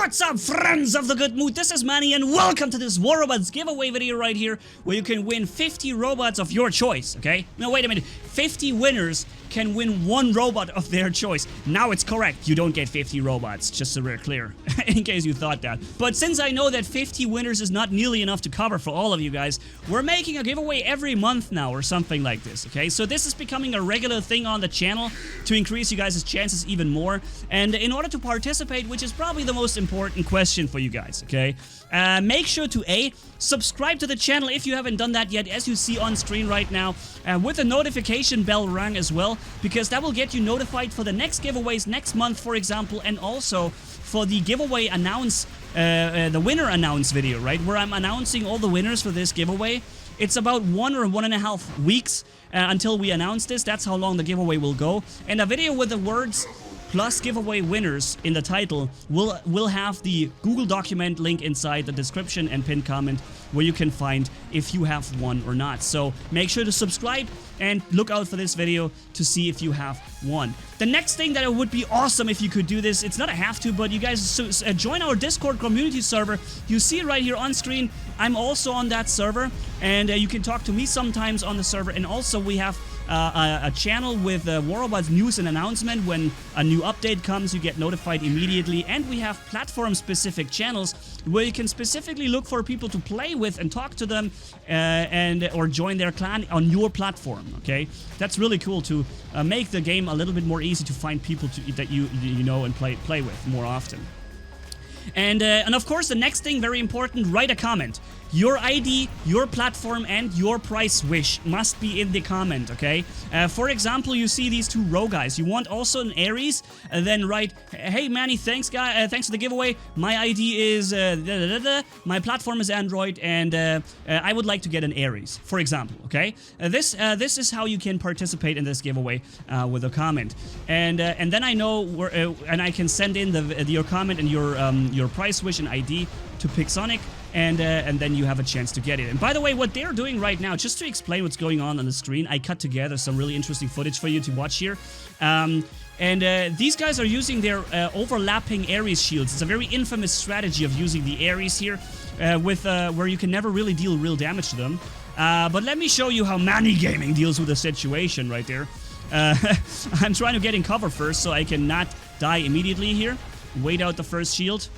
What's up, friends of the good mood? This is Manni and welcome to this War Robots giveaway video right here where you can win 50 robots of your choice, okay? No, wait a minute. 50 winners can win one robot of their choice. Now it's correct. You don't get 50 robots, just so we're clear, in case you thought that. But since I know that 50 winners is not nearly enough to cover for all of you guys, we're making a giveaway every month now or something like this, okay? So this is becoming a regular thing on the channel to increase you guys' chances even more. And in order to participate, which is probably the most important question for you guys, okay? Make sure to A, subscribe to the channel if you haven't done that yet, as you see on screen right now, with the notification bell rung as well, because that will get you notified for the next giveaways next month, for example, and also for the giveaway announce, the winner announce video, right, where I'm announcing all the winners for this giveaway. It's about 1 or 1.5 weeks until we announce this. That's how long the giveaway will go. And a video with the words plus giveaway winners in the title will have the Google document link inside the description and pinned comment where you can find if you have won or not. So make sure to subscribe and look out for this video to see if you have won. The next thing that it would be awesome if you could do this, it's not a have to, but you guys join our Discord community server. You see it right here on screen. I'm also on that server, and you can talk to me sometimes on the server, and also we have a channel with War Robots news and announcement. When a new update comes, you get notified immediately, and we have platform-specific channels where you can specifically look for people to play with and talk to them, or join their clan on your platform. Okay, that's really cool to make the game a little bit more easy to find people that you know and play with more often. And of course, the next thing, very important, write a comment. Your ID, your platform, and your price wish must be in the comment, okay? For example, you see these two row guys. You want also an Aries, and then write, hey Manni, thanks for the giveaway. My ID is my platform is Android, and I would like to get an Aries, for example, okay? This is how you can participate in this giveaway with a comment, and then I know where, and I can send in your comment and your price wish and ID to Pixonic, and then you have a chance to get it. And by the way, what they're doing right now, just to explain what's going on the screen, I cut together some really interesting footage for you to watch here. These guys are using their overlapping Aries shields. It's a very infamous strategy of using the Aries here, where you can never really deal real damage to them. But let me show you how Manni-Gaming deals with the situation right there. I'm trying to get in cover first so I can not die immediately here. Wait out the first shield.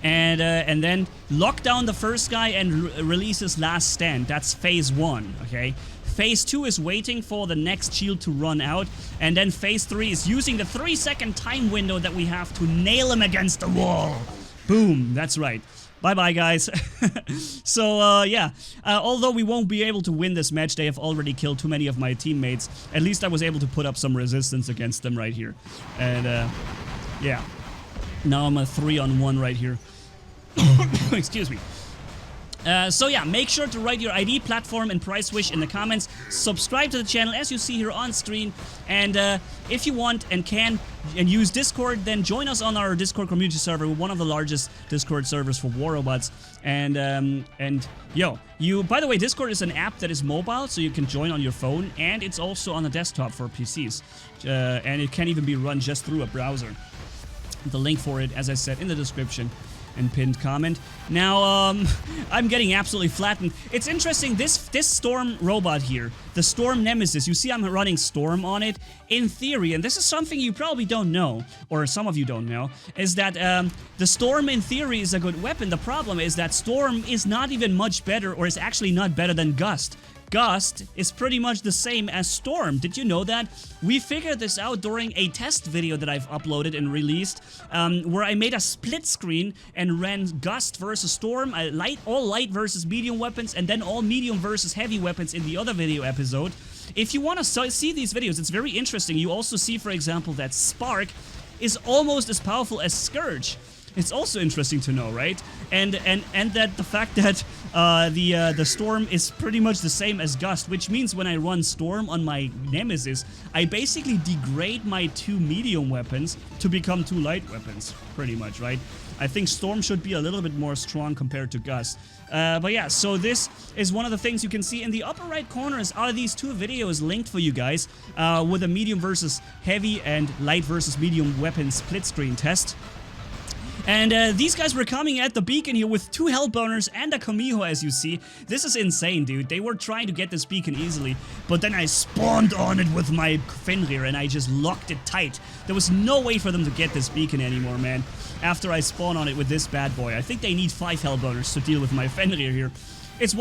And then lock down the first guy and release his last stand. That's phase 1, okay? Phase 2 is waiting for the next shield to run out, and then phase 3 is using the 3-second time window that we have to nail him against the wall. Boom, that's right. Bye-bye, guys. So, yeah, although we won't be able to win this match, they have already killed too many of my teammates. At least I was able to put up some resistance against them right here. And, yeah. Now I'm a 3-on-1 right here. Excuse me. So yeah, make sure to write your ID, platform, and price wish in the comments. Subscribe to the channel as you see here on screen. And if you want and can and use Discord, then join us on our Discord community server. We're one of the largest Discord servers for War Robots. And by the way, Discord is an app that is mobile, so you can join on your phone, and it's also on the desktop for PCs. And it can even be run just through a browser. The link for it, as I said, in the description and pinned comment. Now, I'm getting absolutely flattened. It's interesting, this Storm robot here, the Storm Nemesis, you see I'm running Storm on it. In theory, and this is something you probably don't know, or some of you don't know, is that the Storm in theory is a good weapon. The problem is that Storm is not even much better, or is actually not better than Gust. Gust is pretty much the same as Storm. Did you know that? We figured this out during a test video that I've uploaded and released, where I made a split screen and ran Gust versus Storm, all light versus medium weapons, and then all medium versus heavy weapons in the other video episode. If you want to see these videos, it's very interesting. You also see, for example, that Spark is almost as powerful as Scourge. It's also interesting to know, right? And that the fact that the Storm is pretty much the same as Gust, which means when I run Storm on my Nemesis, I basically degrade my 2 medium weapons to become 2 light weapons, pretty much, right? I think Storm should be a little bit more strong compared to Gust. But yeah, so this is one of the things you can see in the upper right corners are these 2 videos linked for you guys with a medium versus heavy and light versus medium weapon split screen test. And these guys were coming at the beacon here with 2 hell burners and a Kamiho, as you see. This is insane, dude. They were trying to get this beacon easily, but then I spawned on it with my Fenrir and I just locked it tight. There was no way for them to get this beacon anymore, man. After I spawn on it with this bad boy. I think they need 5 hell burners to deal with my Fenrir here. It's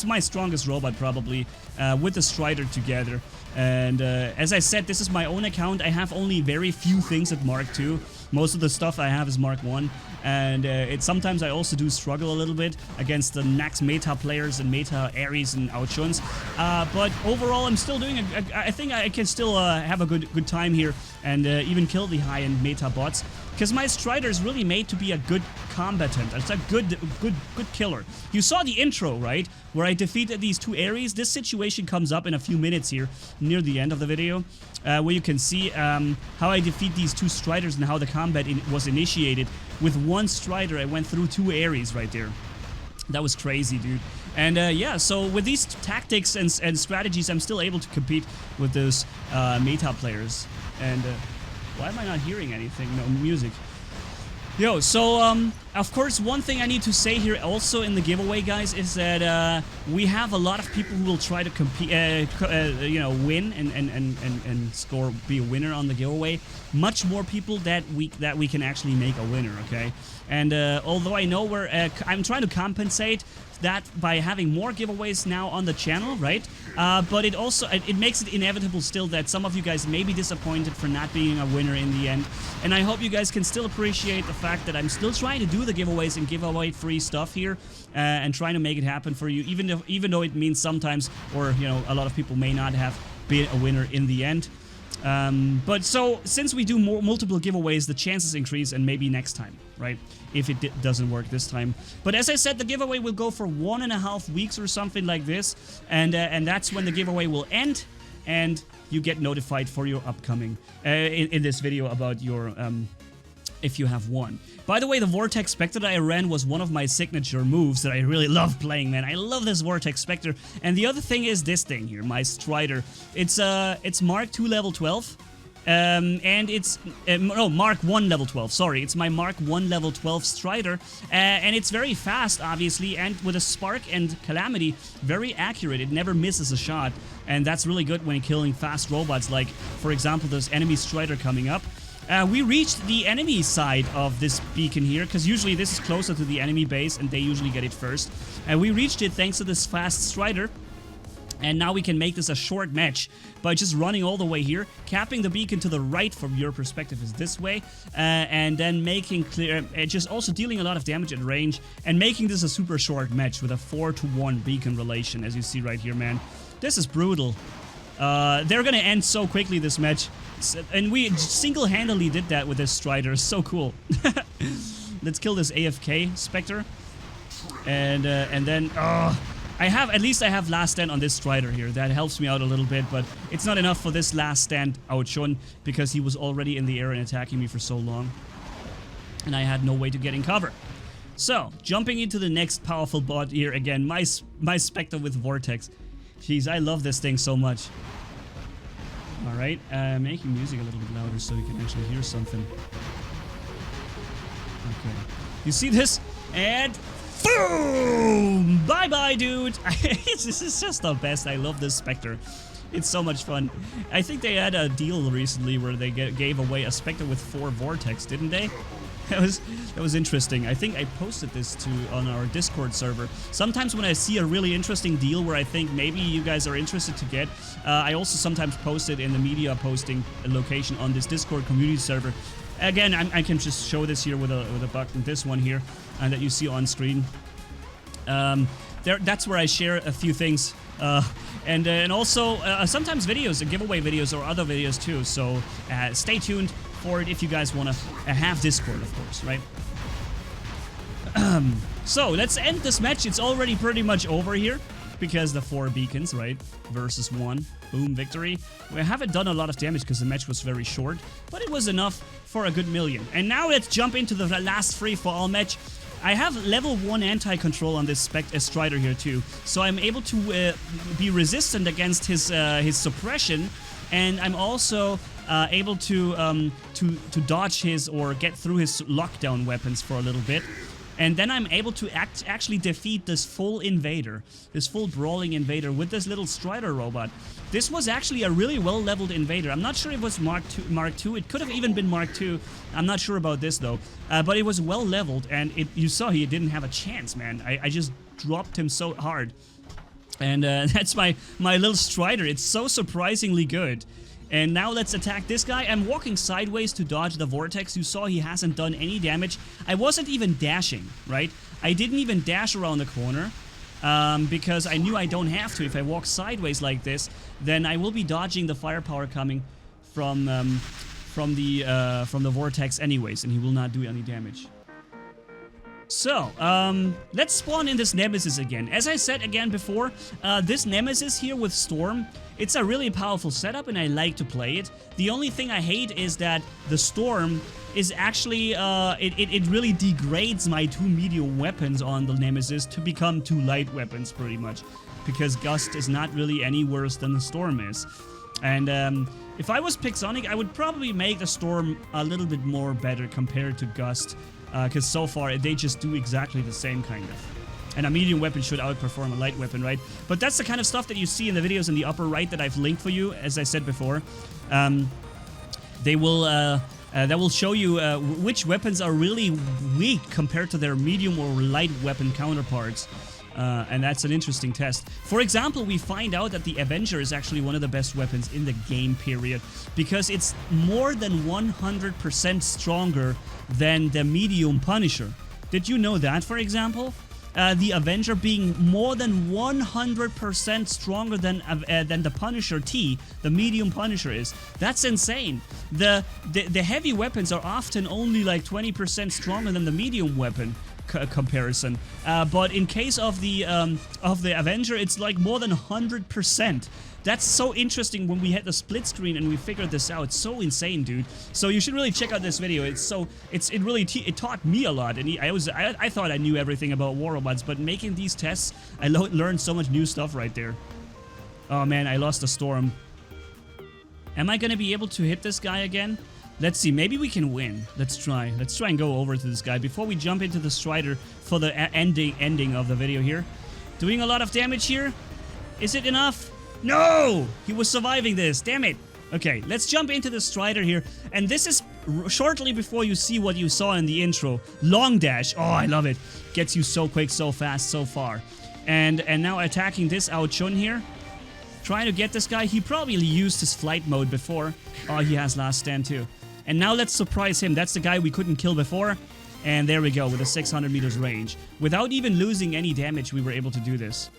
my strongest robot, probably, with the Strider together. And as I said, this is my own account. I have only very few things at Mark II. Most of the stuff I have is Mark 1, and sometimes I also do struggle a little bit against the next meta players and meta Ares and Outshuns. But overall, I'm still doing I think I can still have a good time here and even kill the high-end meta bots, because my Strider is really made to be a good combatant. It's a good killer. You saw the intro, right? Where I defeated these 2 Ares. This situation comes up in a few minutes here, near the end of the video, where you can see how I defeat these 2 Striders and how the combat was initiated. With 1 Strider, I went through 2 Ares right there. That was crazy, dude. And yeah, so with these tactics and strategies, I'm still able to compete with those meta players. And why am I not hearing anything? No music. Yo, so, of course, one thing I need to say here also in the giveaway, guys, is that we have a lot of people who will try to compete, you know, win and score, be a winner on the giveaway. Much more people that we can actually make a winner, okay? And although I know I'm trying to compensate that by having more giveaways now on the channel, right? But it also it makes it inevitable still that some of you guys may be disappointed for not being a winner in the end. And I hope you guys can still appreciate the fact that I'm still trying to do the giveaways and give away free stuff here, and trying to make it happen for you, even though it means sometimes, or you know, a lot of people may not have been a winner in the end. But so, since we do multiple giveaways, the chances increase, and maybe next time, right? If it doesn't work this time. But as I said, the giveaway will go for 1.5 weeks or something like this, and that's when the giveaway will end, and you get notified for your upcoming, in this video about your, if you have won. By the way, the Vortex Spectre that I ran was one of my signature moves that I really love playing, man. I love this Vortex Spectre. And the other thing is this thing here, my Strider. It's Mark II level 12. And it's, no, Mark 1 level 12, sorry. It's my Mark 1 level 12 Strider. And it's very fast, obviously, and with a Spark and Calamity, very accurate. It never misses a shot. And that's really good when you're killing fast robots, like, for example, this enemy Strider coming up. We reached the enemy side of this beacon here, because usually this is closer to the enemy base, and they usually get it first. And we reached it thanks to this fast Strider. And now we can make this a short match by just running all the way here, capping the beacon to the right from your perspective is this way, and then making clear, just also dealing a lot of damage at range, and making this a super short match with a 4-to-1 beacon relation, as you see right here, man. This is brutal. They're gonna end so quickly, this match. And we single-handedly did that with this Strider. So cool. Let's kill this AFK Spectre. And then... at least I have last stand on this Strider here. That helps me out a little bit, but it's not enough for this last stand Outshown, because he was already in the air and attacking me for so long. And I had no way to get in cover. So, jumping into the next powerful bot here again. My Spectre with Vortex. Jeez, I love this thing so much. Alright, making music a little bit louder so you can actually hear something. Okay. You see this? And... boom! Bye-bye, dude! This is just the best. I love this Spectre. It's so much fun. I think they had a deal recently where they gave away a Spectre with 4 Vortex, didn't they? That was interesting. I think I posted this on our Discord server. Sometimes when I see a really interesting deal where I think maybe you guys are interested to get, I also sometimes post it in the media posting location on this Discord community server. Again, I can just show this here with a button, this one here, that you see on screen. That's where I share a few things, and also sometimes videos, giveaway videos or other videos too. So stay tuned for it if you guys want to have Discord, of course, right? So let's end this match. It's already pretty much over here because the 4 beacons, right, versus 1. Boom, victory. We haven't done a lot of damage because the match was very short, but it was enough for a good million. And now let's jump into the last free-for-all match. I have level 1 anti-control on this Strider here too, so I'm able to be resistant against his suppression, and I'm also able to dodge his or get through his lockdown weapons for a little bit. And then I'm able to actually defeat this full invader, this full brawling invader with this little Strider robot. This was actually a really well-leveled invader. I'm not sure if it was Mark II. It could have even been Mark II. I'm not sure about this though. But it was well-leveled, and you saw he didn't have a chance, man. I just dropped him so hard. And that's my little Strider. It's so surprisingly good. And now let's attack this guy. I'm walking sideways to dodge the vortex. You saw he hasn't done any damage. I wasn't even dashing, right? I didn't even dash around the corner because I knew I don't have to. If I walk sideways like this, then I will be dodging the firepower coming from the vortex anyways, and he will not do any damage. So, let's spawn in this Nemesis again. As I said again before, this Nemesis here with Storm, it's a really powerful setup and I like to play it. The only thing I hate is that the Storm is actually, it really degrades my 2 medium weapons on the Nemesis to become 2 light weapons pretty much. Because Gust is not really any worse than the Storm is. And if I was Pixonic, I would probably make the Storm a little bit more better compared to Gust. Because so far, they just do exactly the same kind of. And a medium weapon should outperform a light weapon, right? But that's the kind of stuff that you see in the videos in the upper right that I've linked for you, as I said before. That will show you which weapons are really weak compared to their medium or light weapon counterparts. And that's an interesting test. For example, we find out that the Avenger is actually one of the best weapons in the game, period. Because it's more than 100% stronger than the medium Punisher. Did you know that, for example? The Avenger being more than 100% stronger than the Punisher T, the medium Punisher is. That's insane. The heavy weapons are often only like 20% stronger than the medium weapon comparison. But in case of the Avenger, it's like more than 100%. That's so interesting when we hit the split screen and we figured this out. It's so insane, dude. So you should really check out this video. It taught me a lot, and I thought I knew everything about war robots, but making these tests, I learned so much new stuff right there. Oh man, I lost the Storm. Am I gonna be able to hit this guy again? Let's see, maybe we can win. Let's try and go over to this guy before we jump into the Strider for the ending of the video here. Doing a lot of damage here. Is it enough? No! He was surviving this, damn it. Okay, let's jump into the Strider here. And this is shortly before you see what you saw in the intro. Long dash, oh I love it. Gets you so quick, so fast, so far. And now attacking this Ao Chun here. Trying to get this guy. He probably used his flight mode before. Oh, he has last stand too. And now let's surprise him. That's the guy we couldn't kill before. And there we go, with a 600 meters range. Without even losing any damage, we were able to do this.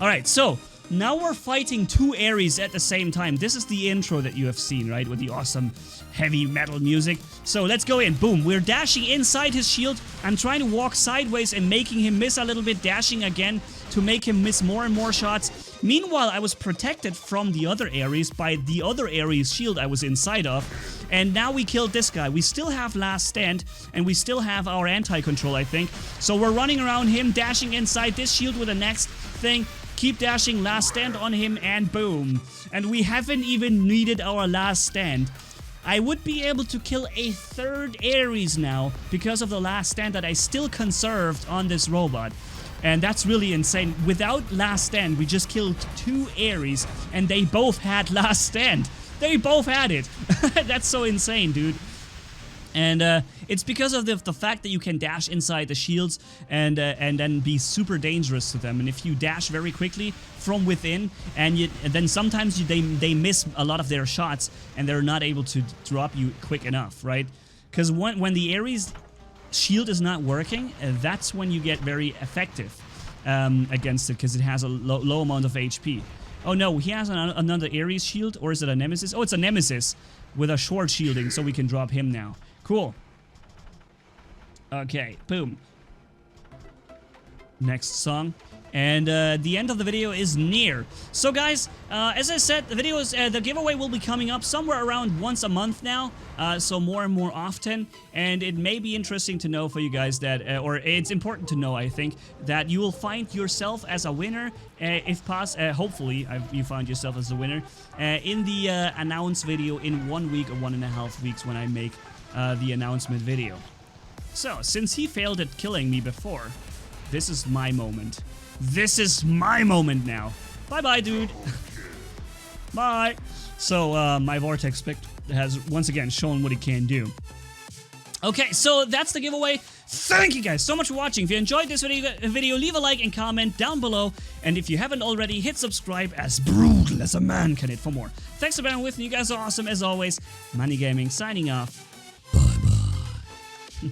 Alright, so now we're fighting 2 Ares at the same time. This is the intro that you have seen, right? With the awesome heavy metal music. So let's go in. Boom. We're dashing inside his shield. I'm trying to walk sideways and making him miss a little bit. Dashing again to make him miss more and more shots. Meanwhile, I was protected from the other Ares by the other Ares shield I was inside of. And now we killed this guy. We still have last stand, and we still have our anti-control, I think. So we're running around him, dashing inside this shield with the next thing. Keep dashing, last stand on him, and boom. And we haven't even needed our last stand. I would be able to kill a 3rd Ares now because of the last stand that I still conserved on this robot. And that's really insane. Without last stand, we just killed 2 Ares, and they both had last stand. They both had it. That's so insane, dude. And it's because of the fact that you can dash inside the shields and then be super dangerous to them. And if you dash very quickly from within, and then sometimes they miss a lot of their shots and they're not able to drop you quick enough, right? Because when the Ares shield is not working, that's when you get very effective against it, because it has a low amount of HP. Oh no, he has another Ares shield, or is it a Nemesis? Oh, it's a Nemesis with a short shielding, so we can drop him now. Cool. Okay, boom. Next song. and the end of the video is near. So guys, as I said, the giveaway will be coming up somewhere around once a month now, so more and more often, and it may be interesting to know for you guys that, or it's important to know, I think, that you will find yourself as a winner, if possible, hopefully you find yourself as a winner, in the announce video in 1 week or 1.5 weeks when I make the announcement video. So, since he failed at killing me before, this is my moment. This is my moment now. Bye-bye, dude. Bye. So, my Vortex Spectre has once again shown what it can do. Okay, so that's the giveaway. Thank you guys so much for watching. If you enjoyed this video, leave a like and comment down below. And if you haven't already, hit subscribe, as brutal as a man can hit for more. Thanks for being with me. You guys are awesome as always. Manni-Gaming signing off. Bye-bye.